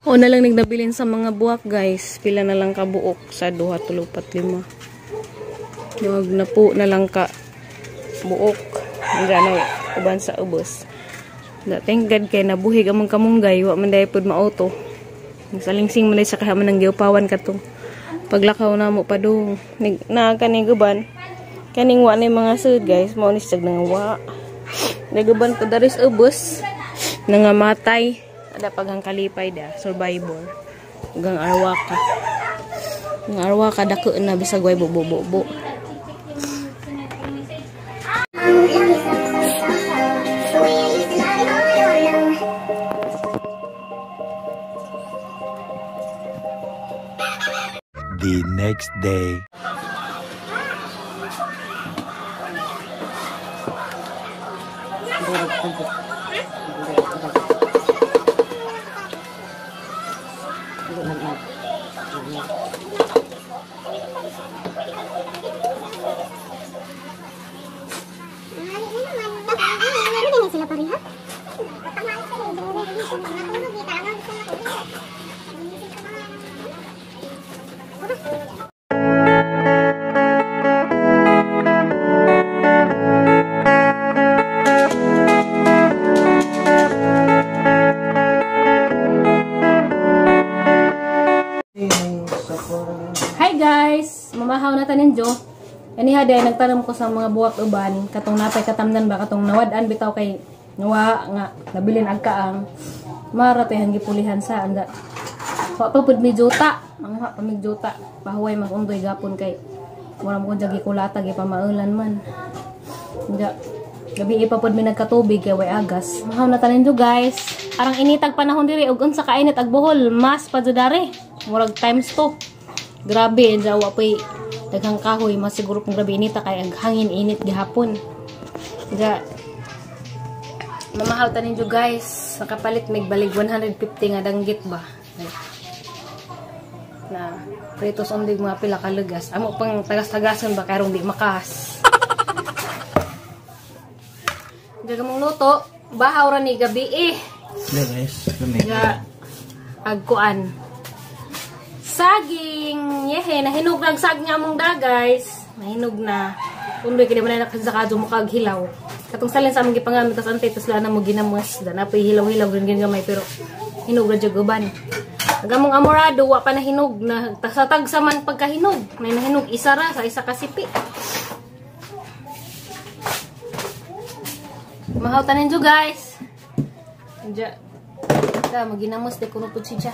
O na lang nagdabilin sa mga buwak guys. Pila na lang ka buok sa 2, 3, 4, 5. Huwag na po na lang ka buok. Hindi na uban sa ubos. Thank God kay nabuhig among kamunggay. Wa man dahi pod maauto. Salingsing man dahi sa kahaman ng giupawan katong paglakaw na mo pa dong. Na kaning guban. Kaning wa na mga sud guys. Mao ni sag nga wa. Nagaban po daris ubos. Nangamatay. Ada pagang kalipay da, survivor. Ugang arwaka. Ang arwaka dako na bisag way bobo-bobo. The next day. Hi guys! Mamahaw na tanin Jo. Aniha day nagtanong ko sa mga buwak uban katong napay katamnan ba katong nawad-an bitaw kay nawa nga nabilin agkaang mara tay gipulihan sa anda. Wa pa pud mi juta. Ang ha pa mi juta. Pahuway magundoy gapon kay wala mo kun jagi kulata gi pamaulan man. Anda gabi pa pud mi nagkatubig kay way agas. Mahaw na tanin Jo guys. Arang initag panahon diri ug unsa kainit ag buhol mas pa dare. Murag times 2. Grabe, jawa pa'y daghang kahoy, mas siguro kung grabe inita kay ang hangin init gihapon. Diya, mamahal tanin jo guys, nakapalit nagbalig 150 nga danggit ba. Na pritos ondig mga pila ka lugas. Amo pang tagas-tagason ba karong di makas. Diya mong luto, bahaw ra ni gabi eh. Guys, Diya, agkuan. Saging! Yehe, nahinog na sag nga mong da, guys. Nahinog na. Kundoy, kaya naman na nakasakado mo kaghilaw. Katong salin sa among gipangamit, tas antay, tas lana mo ginamos. Dana pa hilaw-hilaw, ganyan gamay, pero hinog na jaguban. Nagamong amorado, wa pa nahinog. Na, tasatag sa man pagkahinog. May nahinog, isa ra, sa isa kasipi. Mahaw tanin jo, guys. Diya. Da, maginamos, de kuno po siya.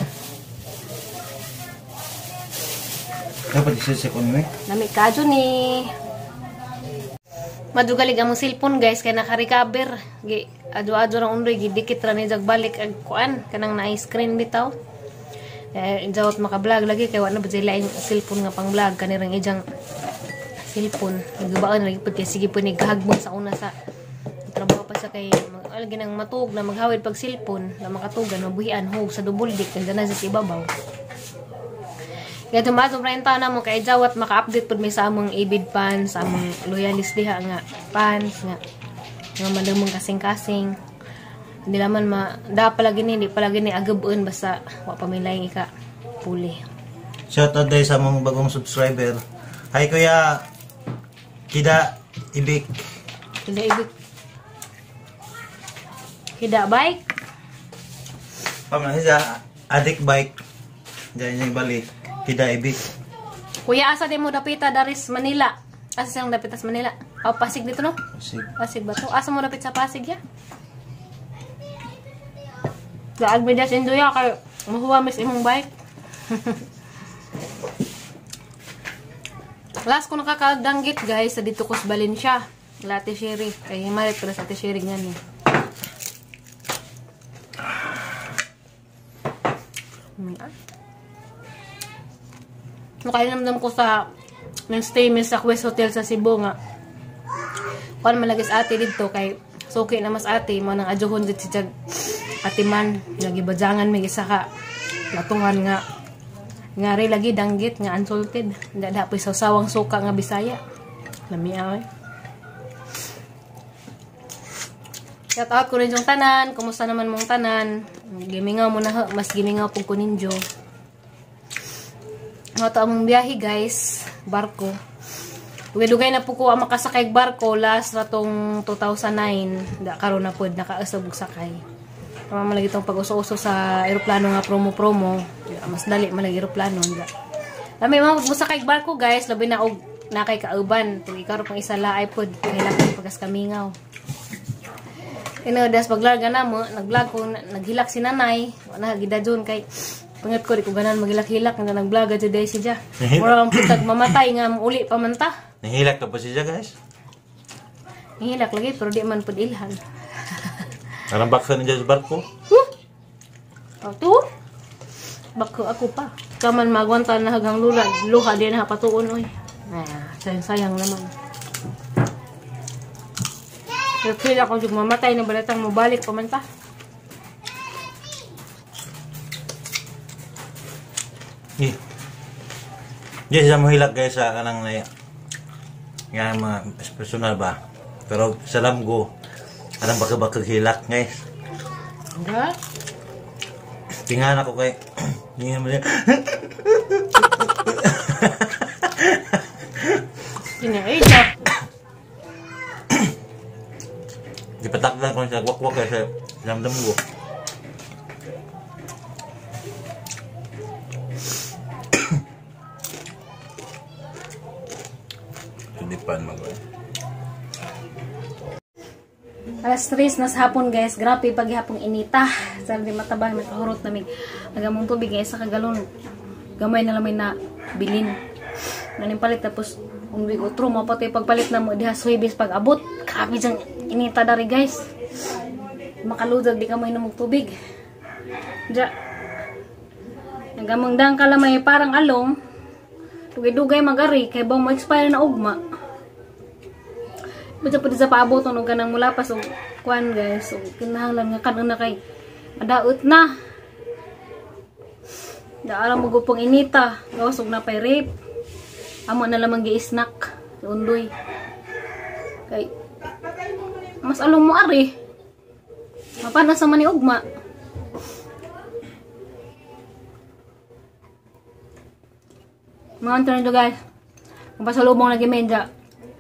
dapat isa-second mo eh. Nami kadyo ni. Madugalig among cellphone guys kay naka-recover. Gi adyo-adyo ra undoy gidikit ra ni jagbalik ag kuan kanang naay screen bitaw. Jawat maka-vlog lagi kay wala ba sila yung cellphone nga pang-vlog kanirang ijang cellphone. Nagbaon lagi pud kay sige po ni gahagbon sa una sa trabaho pa sa kay algi nang matug na maghawid pag cellphone na makatugan mabuhian hog sa double dick kay na sa ibabaw. Kaya tumatong renta na mo kay jawat maka-update pud may sa among ibid pants, sa among loyalis diha nga pants nga madamong kasing-kasing. Hindi naman da palagi ni agabon basta wa pa may laing ika puli. Shout out day sa among bagong subscriber. Hi kuya. Kida Ibik. Kida Ibik. Kida bike. Pamahisa adik bike. Diyan yung bali. Kida Ibik. Kuya asa di mo dapita daris Manila. Asa silang dapit sa Manila? O Pasig dito no? Pasig. Pasig ba to? Asa mo dapit sa Pasig ya? Gaag medyas indoya kay mahuwa mis imong bike. Last ko nakakadanggit guys sa dito ko sa Valencia. Lati Sherry. Kay himalit ko na sa Ate Sherry nga ni. Nakainamdam ko sa nang stay mi sa Quest Hotel sa Cebu nga. Kuan malagis ate dito kay suki na mas ate mo nang adyohon dit si Jag ate man nagibajangan may isa ka latuhan nga ri lagi danggit nga unsalted. Hindi dapat sa sawang suka nga Bisaya. Lami ay. Shout out ko rin yung tanan. Kumusta naman mong tanan? Gimingaw mo na, mas gimingaw po ko ninyo. Ito among biyahe guys, barko. Dugay na po ko ang makasakay barko last ratong 2009. Da karon na pod nakausab og sakay. Tama man lagi tong pag-uso-uso sa eroplano nga promo. Mas dali man lagi eroplano da. Lami mo sakay barko guys, labi na og nakay kauban. Kung ikaw pang isa laay pod, kailangan pagas kamingaw. Das paglarga na mo, nag-vlog ko, naghilak si nanay. Wala gidadyon kay pangat ko di ko ganan maghilak-hilak nga nag-vlog at today siya. Mura ang putag mamatay nga uli pa man ta. Nahilak ka pa siya guys? Nahilak lagi pero di man pud ilhan. Parang baksa niya sa barko? Ito? Bako ako pa. Kaman magwanta na hagang luha di na patuon oy. Sayang naman. Pero feel ako yung mamatay na balatang mabalik pa man ta. Yes, sa mohilak guys sa kanang na nga mga personal ba. Pero sa lamgo, anong baka hilak guys. Nga? Tingnan ako kay hindi naman yan. Kinaida. Dipatakdan ko sa wakwak kasi damdam ko. Sudipan mag. Alas 3 na sa hapon guys. Grabe paghapong inita. Sana di matabang nakahurot namin. Nagamong tubig guys sa kagalon. Gamay na lamin na bilin. Naning palit tapos umbig utro mo pati pagpalit na mo diha suwibis pag abot. Grabe dyan inita dari guys. Makaludag di ka mo inom og tubig. Diya. Nagamang dang kalamay parang along. Dugay-dugay magari kay bang mo-expire na ugma. Basta pwede sa paabot o ganang mula pa so kuan guys. So kinahanglan nga kanon na kay madaot na. Daara mo gupong inita. Gawas og napay rape. Amo na lamang gi-snack. Undoy. Kay mas along mo ari. Mapana sa mani ugma. Mga antar nito guys. Kung pasalubong lagi medya.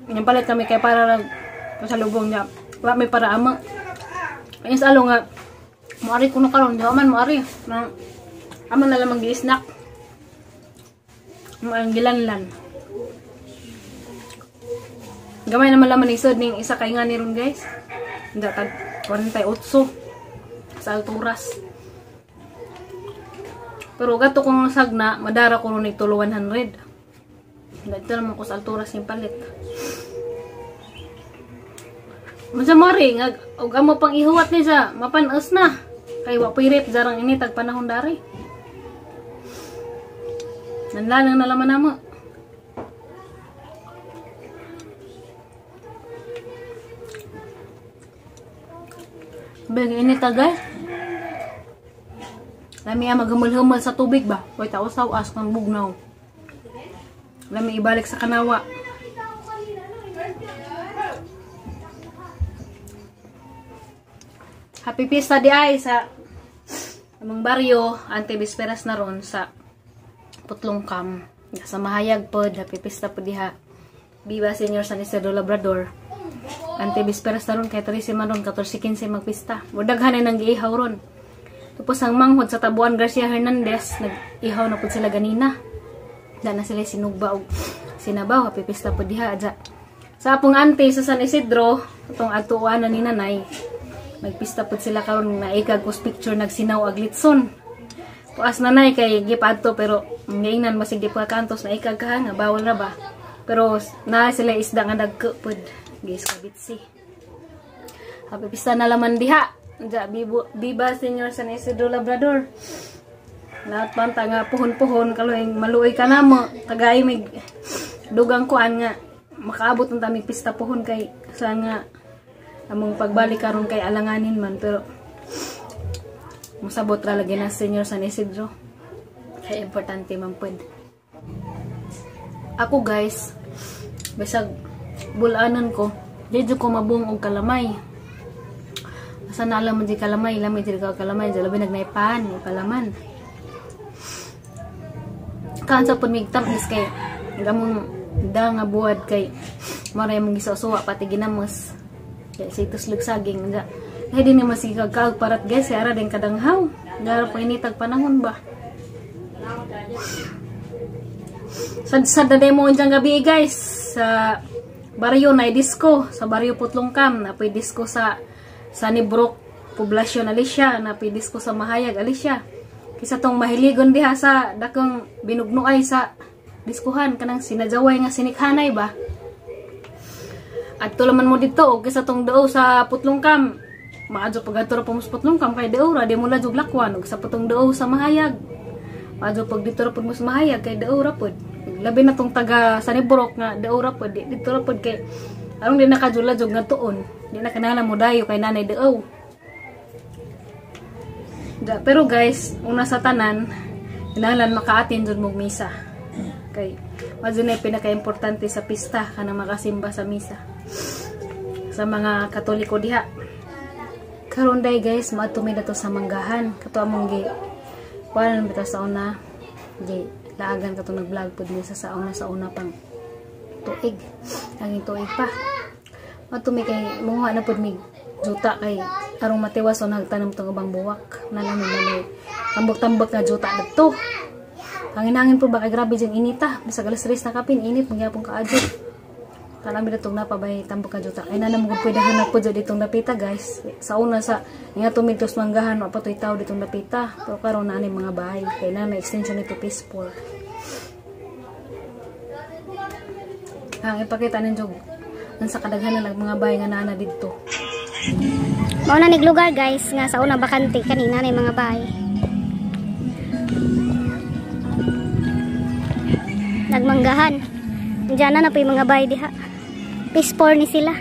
Yung palit kami kay para lang pasalubong niya. Wala may para ama. Kaya sa alo nga. Muari ko na karon. Di man muari. Ama na lamang gi-snack. Muari gilanlan. Gamay naman laman isod ning isa kay nga ni ron guys. Hindi tag 48 sa alturas. Pero gato kong sagna, madara ko ron ito 100. Dito naman ko sa alturas yung palit. Masamari, og amo pang ihuwat ni sa mapanas na. Kay wa pirip jarang ini tag panahon dari. Nanlanang na laman namo. Bagi ini tagay. Lami maghumul-humul sa tubig ba? Hoy taos-tawas kang bugnaw. Lami ibalik sa kanawa. Happy Pista di ay sa among baryo, Antibisperas na ron sa Putlongkam. Sa Mahayag pod, Happy Pista po diha. Viva Senior San Isidro Labrador. Antibisperas na ron kay Teresima ron 14-15 magpista. Mudaghan nang giihaw ron. Tapos ang manghod sa Tabuan Garcia Hernandez, nag-ihaw na po sila ganina. Da na sila sinugba o sinabaw, Happy Pista po diha. Adja. Sa apong ante sa San Isidro, itong atuan na ni nanay, magpista po sila karon na ikag kus picture nagsinaw aglitson. Puas nanay kay gipadto pero ngayon masig di pa kantos na ikag ka nga bawal na ba. Pero na sila isda nga nagkupod. Guys, kabitsi. Happy Pista na laman diha. Ja, Viva Senior San Isidro Labrador. Lahat banta nga puhon-puhon kaloy maluoy ka na mo. Tagay mig dugang kuan nga makaabot ng tamig pista puhon kay sa nga among pagbalik karon kay alanganin man pero masabot ra lagi na Senior San Isidro. Kaya importante man pud. Ako guys, bisag bulanan ko, dito ko mabung og kalamay. Asa na alam mo di kalamay, lamay di ka kalamay, labi nagnaipan, palaman. Kansa pud mig tamis kay gamong da nga buwad kay maray mong gisusuwa pati ginamos. Kay situs lugsaging nga. Ay din ni masigagkag parat guys, ara din kadanghaw. Dara pa initag panahon ba. Sa demo unjang gabi guys, sa baryo na disco, sa baryo Putlongkam na disco sa Nibrok Poblasyon Alicia, na disco sa Mahayag Alicia. Kisa tong mahiligon diha sa dakong binugnuay sa diskuhan kanang sinajaway nga sinikhanay ba. At tulaman mo dito og kisa tong dao sa Putlongkam. Maadyo pagatura pa mo sa Putlongkam kay dao ra di mo ladjog lakwan og sa putong dao sa Mahayag. Maadyo pag dito ra pud mo sa Mahayag kay dao ra pud. Labi na tong taga sa Nibrok nga dao ra pud dito ra pud kay arong di nakajula-jog nga tuon. Di na kanala mo dayo kay nanay dao. Pero guys, una sa tanan, kinahanglan makaatin jud mog misa. Kay madyo na pinaka-importante sa pista kanang makasimba sa misa. Sa mga Katoliko diha. Karon day guys, maatumi na to sa manggahan. Kato among gi kuan bitaw sa una. Gi laagan kato nag-vlog pud ni sa una pang tuig. Ang tuig pa. Maatumi kay muha na pud mig juta kay arong matiwas o nagtanom tong ubang buwak. Nalamin na may tambok-tambok nga juta dito. Hangin-hangin po ba kay grabe dyan inita. Bisag alas 3 na kapin, init magyapong kaadyo. Talami na itong napabay tambok nga juta. Ay nanamugod pwede hanap po dyan ditong napita guys. Sa una sa nga tumitos manggahan o patoy tao ditong napita. Pero karon na mga bahay. Kaya na may extension nito peaceful. Ang ipakita ninyo ang sa kadaghanan ng mga bahay nga nana dito. Mauna nig lugar guys nga sa una bakante kanina na yung mga bahay. Nagmanggahan. Diyan na po yung mga bahay diha. Pispor ni sila.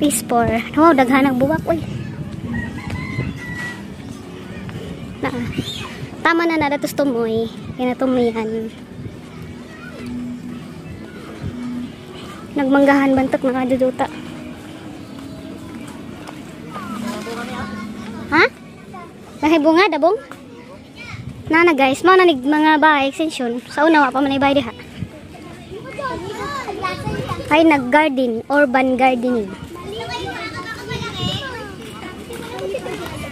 Pispor. Oh, daghan ang buwak oy. Na. Tama na datos tumoy. Kinatumihan. Nagmanggahan bantok mga jujuta. Ha? Nahibunga dabong? Nana guys, mo nanig mga bahay extension. Sa una wa pa man ibay diha. Ay nag-garden, urban gardening.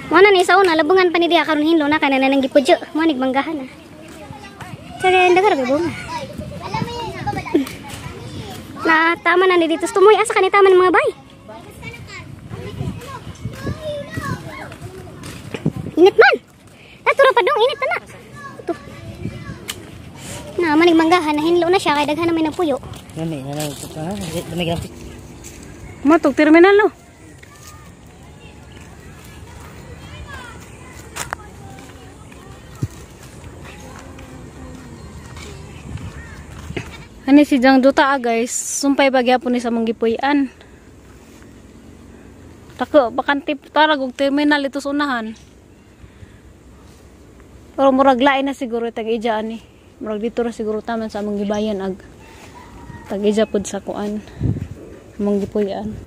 Mo na ni sa una labungan pa ni diha karon hinlo na kana nang gipudyo. Mo nig manggahan na. Sige, dagar gabong. Na tama na ni dito tumoy asa kanita man mga bahay. Init man. Naturo pa dong init na. Ito. Na manig manggahan na hinlo na siya kay daghan na may nagpuyo. Dami na lang ito ha. Dami graphic. Matog terminal no. Ani si Jang Duta guys, sumpay pagyapon ni sa manggipuy-an. Tako bakante tarag og terminal ito sa unahan. Pero murag lain na siguro tag-ija ani. Murag dito ra siguro taman sa among gibayan ag tag-ija pud sa kuan. Among gipuy-an.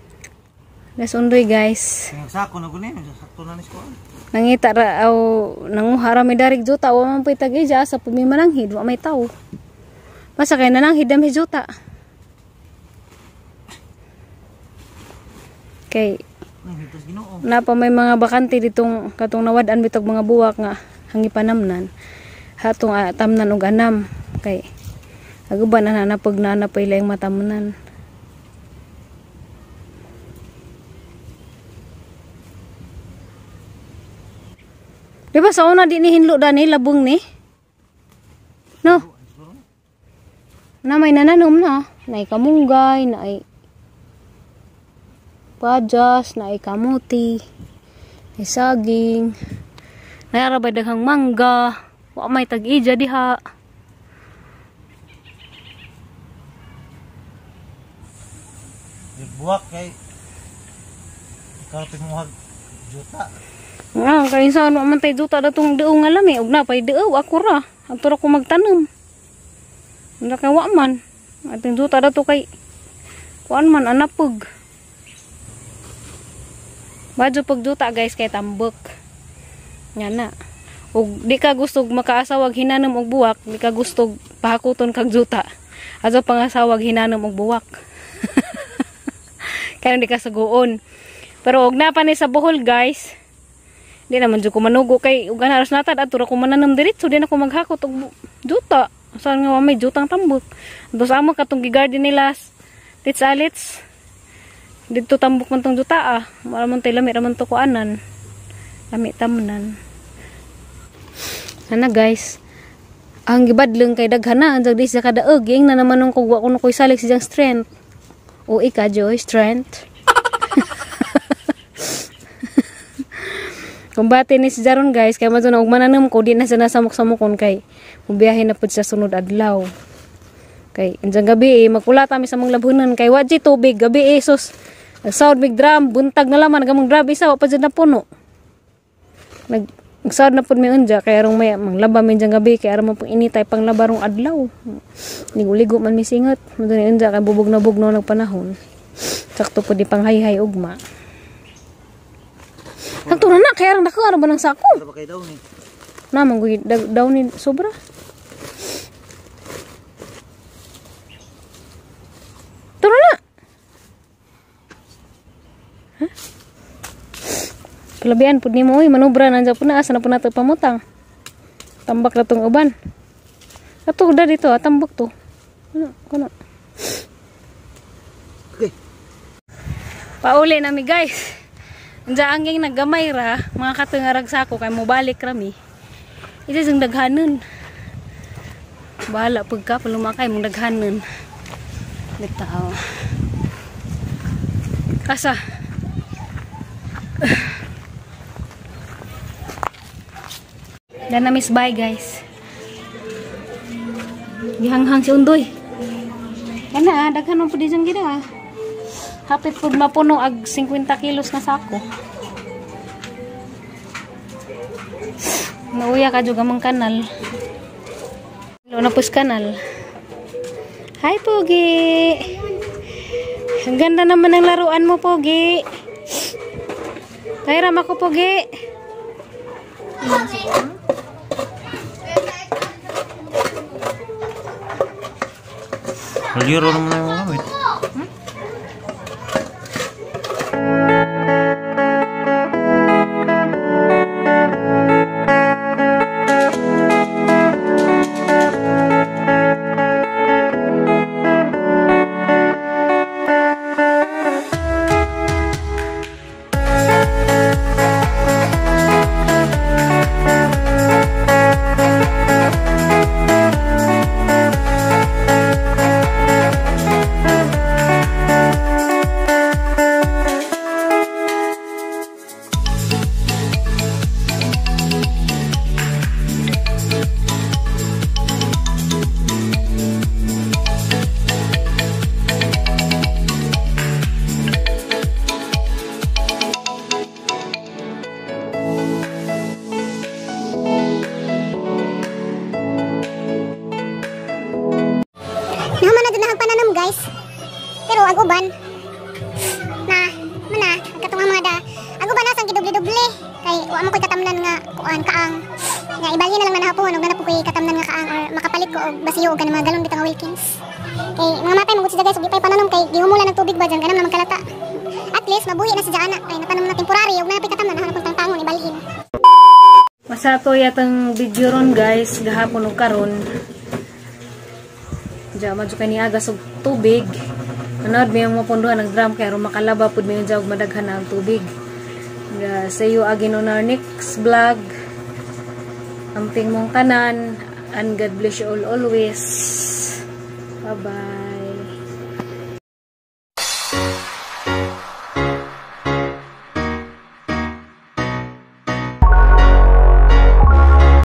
Nasundoy guys. Sako na guni, sakto na ni ko. Nangita ra aw nanguhara mi darig juta wa man pay tag-ija sa pumimananghid wa may tawo. Masa kay nanang hidam hijuta. Kay na pa may mga bakante ditong katong nawad-an bitog mga buwak nga hangi panamnan. Hatong tamnan og anam kay aguban na napag na pa ilang matamnan. Di ba sa una di ni hinlo dani labong ni? No? Na may nananom na. Naay kamunggay, naay pajas, naay kamuti, naay saging, naay arabay daghang mangga, wa may tag-ija diha. Buwak kay karapin mo juta. Kaya sa ano man tayo duta datong deong nga lami. Ug na pa'y deaw ako ra. Ato ra ko magtanom. Wala kay wa man. Ating duta dato kay kuan man anapog. Badyo pag duta guys kay tambok. Nga na. Ug di ka gustog makaasawag hinanam og buwak, di ka gustog pahakuton kag duta. Aso pangasawag hinanam og buwak. Kaya di ka saguon. Pero og na pa ni sa Bohol guys. Di naman dyan ko manugo kay ugan haros natad at tura ko mananam diretso di na ko maghakot og juta. Saan nga may jutang tambok. Dos amo katong gigarden nila tits-alits. Dito tambok man tong juta Wala man tayo lami raman to kuanan. Lami tamunan. Ana guys. Ang gibadleng kay daghan na anjag di sa kadaog ging na naman nung kugwa ko koy salik siyang strength. O ika joy strength. Kumbati ni si Jaron guys, kaya madyo na mananam ko, di na siya nasamok-samokon kay mubiyahin na po siya sunod adlaw. Kay, anjang gabi magpula kami sa mga labunan, kay wadji tubig, gabi sus, nagsaod mig drum, buntag na laman, nagamang drum isa, wapa dyan na puno. Nagsaod na po may unja, kaya arong may manglaba may dyan gabi, kaya arong pang initay pang labarong adlaw. Ligo-ligo man misingat, madyo na unja, kay bubog na bugno ng panahon. Sakto po di pang hay-hay ugma. Sakto na na, kaya arang dako, ba ng sako? Para ba kayo daw ni? Naman, daw ni sobra. Turo na! Ha? Kalabian po ni mo, manubra, nandiyan po na, asa na po natin pamutang. Tambak na itong uban. Ito, da dito, tambak to. Ano? Okay. Pauli nami guys. Andiyan anging naggamay ra, mga katungarag sako, kaya mo balik rami. Ito yung daghanon. Bahala pagka, palumakay mong daghanon. Bitaw. Asa? Dan na miss bye guys. Gihanghang si Undoy. Kana, daghan mo po di dyan gina. Hapit po mapuno ag 50 kilos na sako. Nauya ka juga mang kanal. Hello na pus kanal. Hi Pogi. Ang ganda naman ng laruan mo Pogi. Kairam ako Pogi. Maliro naman ang mga gamit. Naman na dinahag pananam guys. Pero aguban na mana katong mga da. Aguban na sang gidoble-doble kay wa mo koy katamnan nga kuan kaang. Nga ibali na lang na hapon ug na po koy katamnan nga kaang or makapalit ko og basiyo og kanang mga galon bitang Wilkins. Kay mga matay mo gud siya guys ug di pay pananom kay gihumulan ng tubig ba diyan kanang naman kalata. At least mabuhi na si Jana kay napanom na temporary ug na pay katamnan na hanapon tangon ibalhin. Masato yatang video ron guys gahapon ug karon. Diya, madyo kayo niagas og tubig. Anood, may mga punduhan ng drum kaya rin makalaba po may dyan og madaghan na ang tubig. See you again on our next vlog. Amping mong tanan. And God bless you all always. Bye-bye.